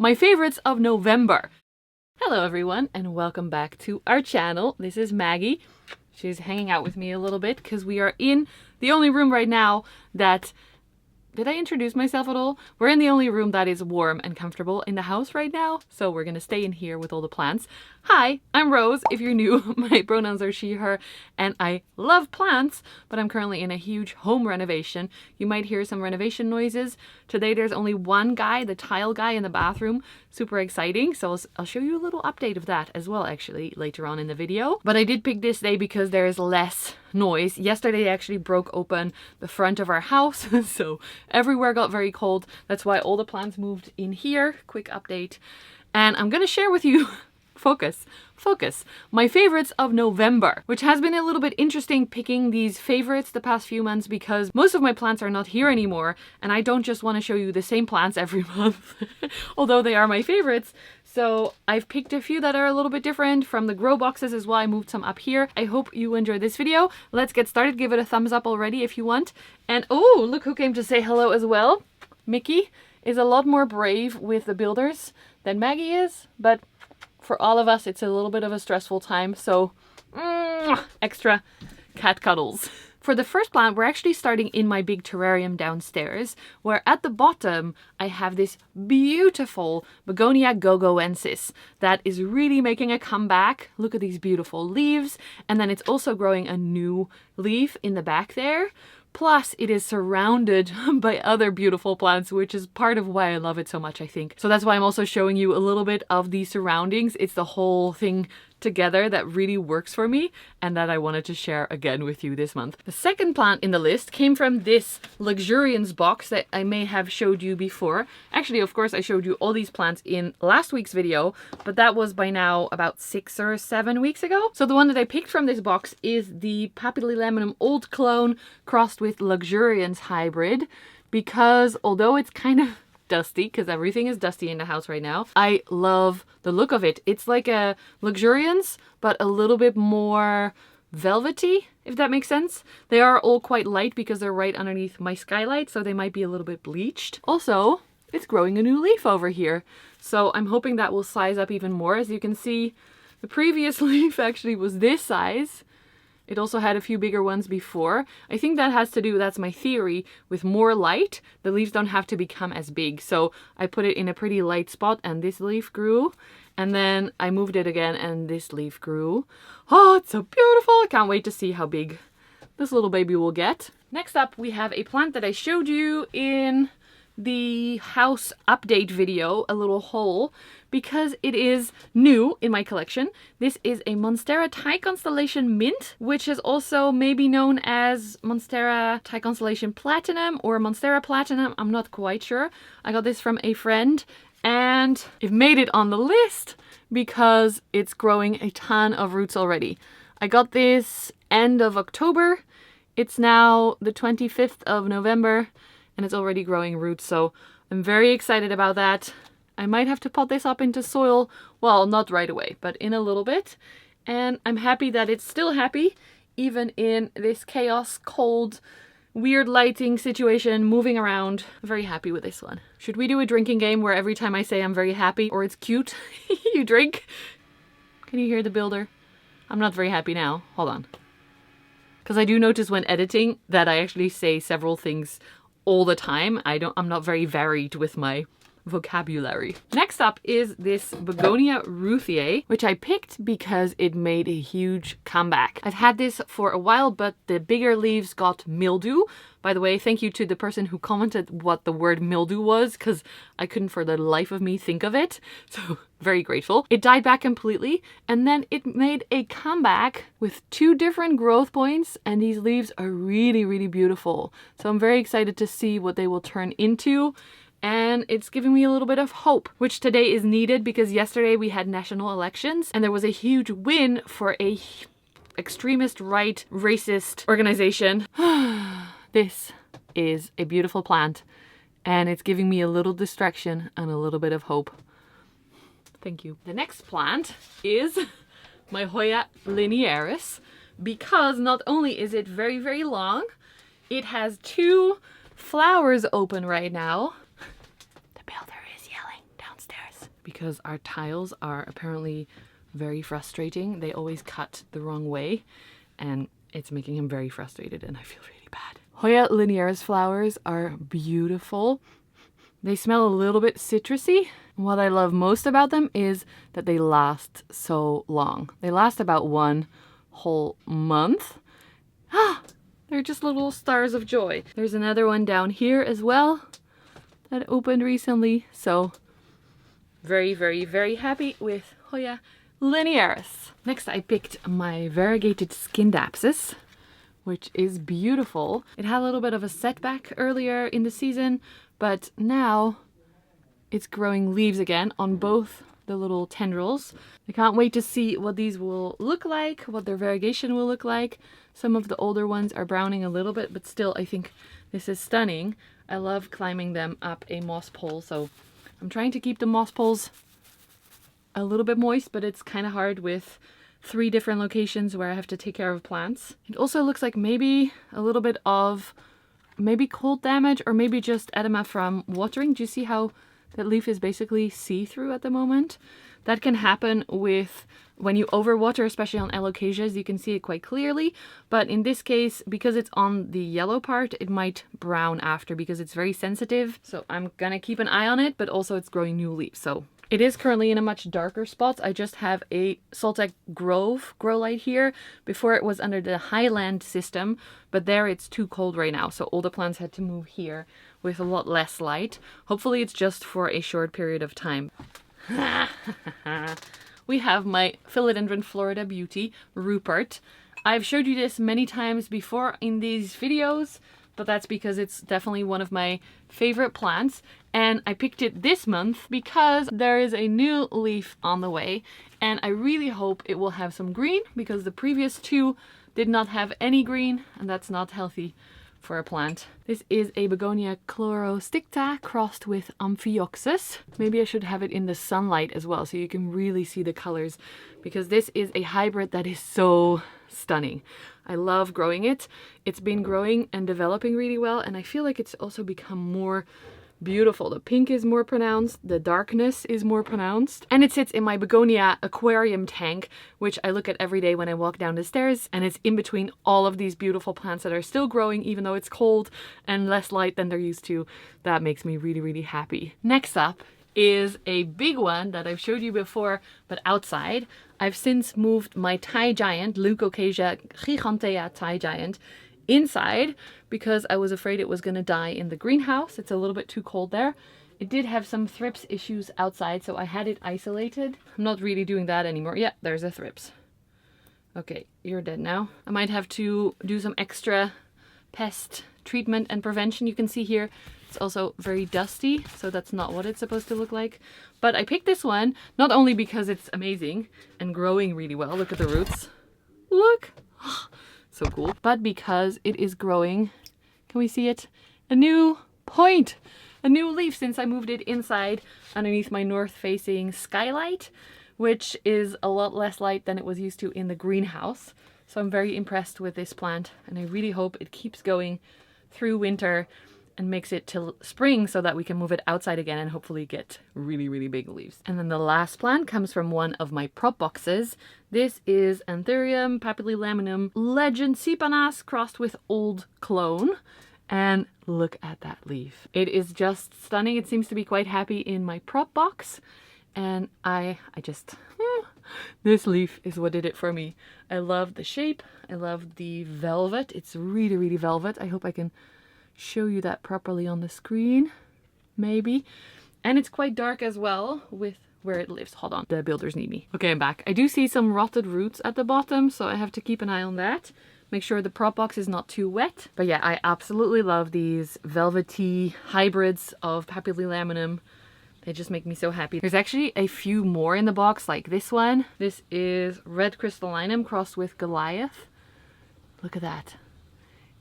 my favorites of November. Hello everyone and welcome back to our channel. This is Maggie. She's hanging out with me a little bit because we are in the only room right now that... Did I introduce myself at all? We're in the only room that is warm and comfortable in the house right now, so we're gonna stay in here with all the plants. Hi, I'm Rose. If you're new, my pronouns are she, her, and I love plants, but I'm currently in a huge home renovation. You might hear some renovation noises. Today there's only one guy, the tile guy in the bathroom. Super exciting, so I'll show you a little update of that as well actually later on in the video. But I did pick this day because there is less noise. Yesterday I actually broke open the front of our house, so everywhere got very cold. That's why all the plants moved in here. Quick update. And I'm gonna share with you focus, my favorites of November, which has been a little bit interesting picking these favorites the past few months because most of my plants are not here anymore and I don't just want to show you the same plants every month, although they are my favorites. So I've picked a few that are a little bit different from the grow boxes as well. I moved some up here. I hope you enjoyed this video. Let's get started. Give it a thumbs up already if you want. And oh, look who came to say hello as well. Mickey is a lot more brave with the builders than Maggie is, but for all of us, it's a little bit of a stressful time, so extra cat cuddles. For the first plant, we're actually starting in my big terrarium downstairs, where at the bottom I have this beautiful Begonia goegoensis that is really making a comeback. Look at these beautiful leaves, and then it's also growing a new leaf in the back there. Plus, it is surrounded by other beautiful plants, which is part of why I love it so much, I think. So that's why I'm also showing you a little bit of the surroundings. It's the whole thing together that really works for me and that I wanted to share again with you this month. The second plant in the list came from this luxurians box that I may have showed you before. Actually, of course, I showed you all these plants in last week's video, but that was by now about 6 or 7 weeks ago. So the one that I picked from this box is the papi old clone crossed with luxurians hybrid, because although it's kind of dusty, because everything is dusty in the house right now, I love the look of it. It's like a luxurians, but a little bit more velvety, if that makes sense. They are all quite light because they're right underneath my skylight, so they might be a little bit bleached. Also, it's growing a new leaf over here, so I'm hoping that will size up even more. As you can see, the previous leaf actually was this size. It also had a few bigger ones before. I think that has to do, that's my theory, with more light. The leaves don't have to become as big. So I put it in a pretty light spot and this leaf grew. And then I moved it again and this leaf grew. Oh, it's so beautiful. I can't wait to see how big this little baby will get. Next up, we have a plant that I showed you in the house update video, a little haul, because it is new in my collection. This is a Monstera Thai Constellation mint, which is also maybe known as Monstera Thai Constellation Platinum or Monstera Platinum. I'm not quite sure. I got this from a friend and it made it on the list because it's growing a ton of roots already. I got this end of October. It's now the 25th of November and it's already growing roots, so I'm very excited about that. I might have to pot this up into soil, well, not right away, but in a little bit. And I'm happy that it's still happy, even in this chaos, cold, weird lighting situation, moving around. I'm very happy with this one. Should we do a drinking game where every time I say I'm very happy or it's cute, you drink? Can you hear the builder? I'm not very happy now. Hold on. Because I do notice when editing that I actually say several things all the time. I'm not very varied with my vocabulary. Next up is this Begonia ruthiae, which I picked because it made a huge comeback. I've had this for a while, but the bigger leaves got mildew. By the way, thank you to the person who commented what the word mildew was, because I couldn't for the life of me think of it. So very grateful. It died back completely, and then it made a comeback with 2 different growth points, and these leaves are really, really beautiful. So I'm very excited to see what they will turn into. And it's giving me a little bit of hope, which today is needed because yesterday we had national elections and there was a huge win for a extremist right racist organization. This is a beautiful plant and it's giving me a little distraction and a little bit of hope. Thank you. The next plant is my Hoya linearis, because not only is it very, very long, it has 2 flowers open right now. The builder is yelling downstairs. because our tiles are apparently very frustrating. They always cut the wrong way and it's making him very frustrated and I feel really bad. Hoya linearis flowers are beautiful. They smell a little bit citrusy. What I love most about them is that they last so long. They last about 1 whole month. They're just little stars of joy. There's another one down here as well that opened recently. So very, very, very happy with Hoya linearis. Next I picked my variegated Scindapsus, which is beautiful. It had a little bit of a setback earlier in the season, but now it's growing leaves again on both the little tendrils. I can't wait to see what these will look like, what their variegation will look like. Some of the older ones are browning a little bit, but still I think this is stunning. I love climbing them up a moss pole, so I'm trying to keep the moss poles a little bit moist, but it's kind of hard with 3 different locations where I have to take care of plants. It also looks like maybe a little bit of maybe cold damage or maybe just edema from watering. Do you see how that leaf is basically see-through at the moment? That can happen with when you overwater, especially on Alocasias. You can see it quite clearly, but in this case, because it's on the yellow part, it might brown after because it's very sensitive. So I'm gonna keep an eye on it, but also it's growing new leaves. So it is currently in a much darker spot. I just have a Saltec Grove grow light here. Before it was under the Highland system, but there it's too cold right now. So all the plants had to move here with a lot less light. Hopefully it's just for a short period of time. We have my Philodendron Florida beauty, Rupert. I've showed you this many times before in these videos, but that's because it's definitely one of my favorite plants. And I picked it this month because there is a new leaf on the way and I really hope it will have some green because the previous 2 did not have any green and that's not healthy for a plant. This is a Begonia chlorosticta crossed with amphioxus. Maybe I should have it in the sunlight as well so you can really see the colors because this is a hybrid that is so stunning. I love growing it. It's been growing and developing really well and I feel like it's also become more beautiful. The pink is more pronounced, the darkness is more pronounced, and it sits in my Begonia aquarium tank, which I look at every day when I walk down the stairs, and it's in between all of these beautiful plants that are still growing even though it's cold and less light than they're used to. That makes me really, really happy. Next up is a big one that I've showed you before, but outside. I've since moved my Thai giant, Leucocasia gigantea Thai giant, inside because I was afraid it was going to die in the greenhouse. It's a little bit too cold there. It did have some thrips issues outside, so I had it isolated. I'm not really doing that anymore. Yeah, there's a thrips. Okay, you're dead now. I might have to do some extra pest treatment and prevention. You can see here it's also very dusty, so that's not what it's supposed to look like. But I picked this one not only because it's amazing and growing really well. Look at the roots. Look! So cool. But because it is growing, can we see it? A new point! A new leaf since I moved it inside underneath my north-facing skylight, which is a lot less light than it was used to in the greenhouse. So I'm very impressed with this plant and I really hope it keeps going through winter and makes it till spring so that we can move it outside again and hopefully get really, really big leaves. And then the last plant comes from one of my prop boxes. This is Anthurium papillilaminum legend cipanas crossed with old clone. And look at that leaf. It is just stunning. It seems to be quite happy in my prop box. And I just, this leaf is what did it for me. I love the shape. I love the velvet. It's really, really velvet. I hope I can show you that properly on the screen. Maybe. And it's quite dark as well with where it lives. Hold on, the builders need me. Okay, I'm back. I do see some rotted roots at the bottom, so I have to keep an eye on that. Make sure the prop box is not too wet. But yeah, I absolutely love these velvety hybrids of papillilaminum. They just make me so happy. There's actually a few more in the box, like this one. This is red crystallinum crossed with Goliath. Look at that.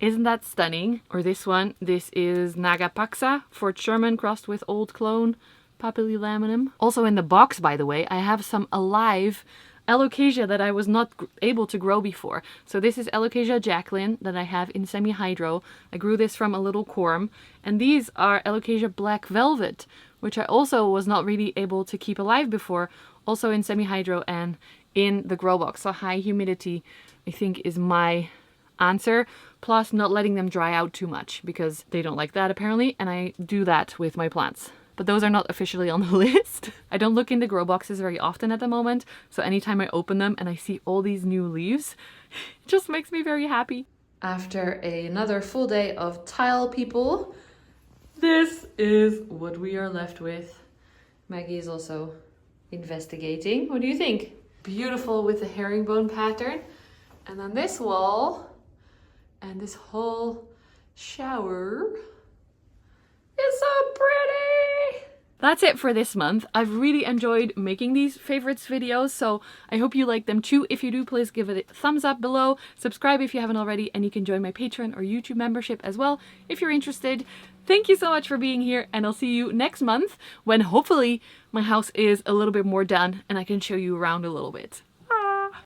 Isn't that stunning? Or this one, this is nagapaksa, Fort Sherman crossed with old clone papillilaminum. Also in the box, by the way, I have some alive Alocasia that I was not able to grow before. So this is Alocasia Jacqueline that I have in semi-hydro. I grew this from a little corm. And these are Alocasia Black Velvet, which I also was not really able to keep alive before, also in semi-hydro and in the grow box. So high humidity, I think, is my answer, plus not letting them dry out too much because they don't like that apparently, and I do that with my plants. But those are not officially on the list. I don't look into grow boxes very often at the moment, so anytime I open them and I see all these new leaves, it just makes me very happy. After another full day of tile people, this is what we are left with. Maggie is also investigating. What do you think? Beautiful with the herringbone pattern. And then this wall and this whole shower is so pretty. That's it for this month. I've really enjoyed making these favorites videos, so I hope you like them too. If you do, please give it a thumbs up below. Subscribe if you haven't already, and you can join my Patreon or YouTube membership as well if you're interested. Thank you so much for being here, and I'll see you next month when hopefully my house is a little bit more done and I can show you around a little bit.